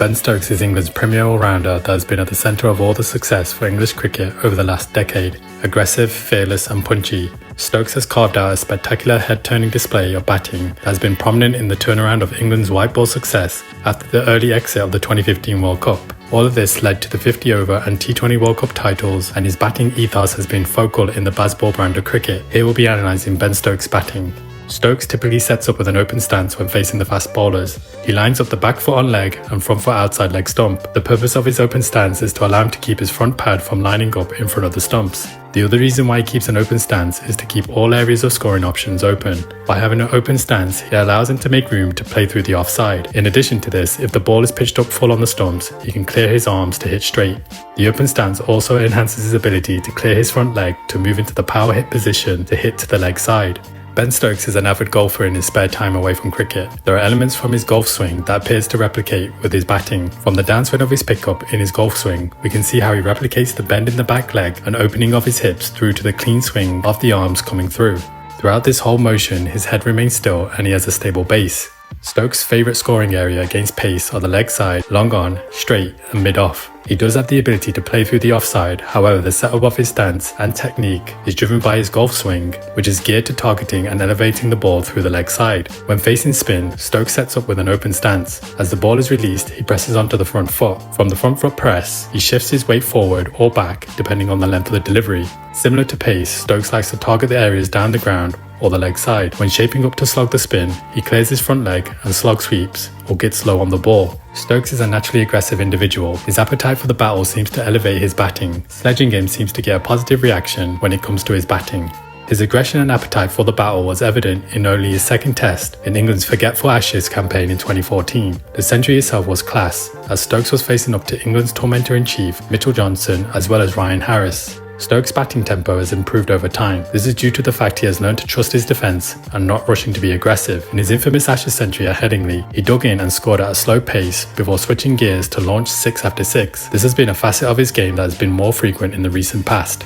Ben Stokes is England's premier all-rounder that has been at the centre of all the success for English cricket over the last decade. Aggressive, fearless and punchy, Stokes has carved out a spectacular head-turning display of batting that has been prominent in the turnaround of England's white ball success after the early exit of the 2015 World Cup. All of this led to the 50-over and T20 World Cup titles, and his batting ethos has been focal in the Bazball brand of cricket. Here we'll be analysing Ben Stokes' batting. Stokes typically sets up with an open stance when facing the fast bowlers. He lines up the back foot on leg and front foot outside leg stump. The purpose of his open stance is to allow him to keep his front pad from lining up in front of the stumps. The other reason why he keeps an open stance is to keep all areas of scoring options open. By having an open stance, it allows him to make room to play through the offside. In addition to this, if the ball is pitched up full on the stumps, he can clear his arms to hit straight. The open stance also enhances his ability to clear his front leg to move into the power hit position to hit to the leg side. Ben Stokes is an avid golfer in his spare time away from cricket. There are elements from his golf swing that appears to replicate with his batting. From the downswing of his pickup in his golf swing, we can see how he replicates the bend in the back leg and opening of his hips through to the clean swing of the arms coming through. Throughout this whole motion, his head remains still and he has a stable base. Stokes' favourite scoring area against pace are the leg side, long on, straight and mid-off. He does have the ability to play through the offside, however the setup of his stance and technique is driven by his golf swing, which is geared to targeting and elevating the ball through the leg side. When facing spin, Stokes sets up with an open stance. As the ball is released, he presses onto the front foot. From the front foot press, he shifts his weight forward or back depending on the length of the delivery. Similar to pace, Stokes likes to target the areas down the ground or the leg side. When shaping up to slog the spin, he clears his front leg and slog sweeps or gets low on the ball. Stokes is a naturally aggressive individual. His appetite for the battle seems to elevate his batting. Sledging game seems to get a positive reaction when it comes to his batting. His aggression and appetite for the battle was evident in only his second test in England's Forgetful Ashes campaign in 2014. The century itself was class, as Stokes was facing up to England's tormentor-in-chief Mitchell Johnson as well as Ryan Harris. Stokes' batting tempo has improved over time. This is due to the fact he has learned to trust his defence and not rushing to be aggressive. In his infamous Ashes century at Headingley, he dug in and scored at a slow pace before switching gears to launch 6 after 6. This has been a facet of his game that has been more frequent in the recent past.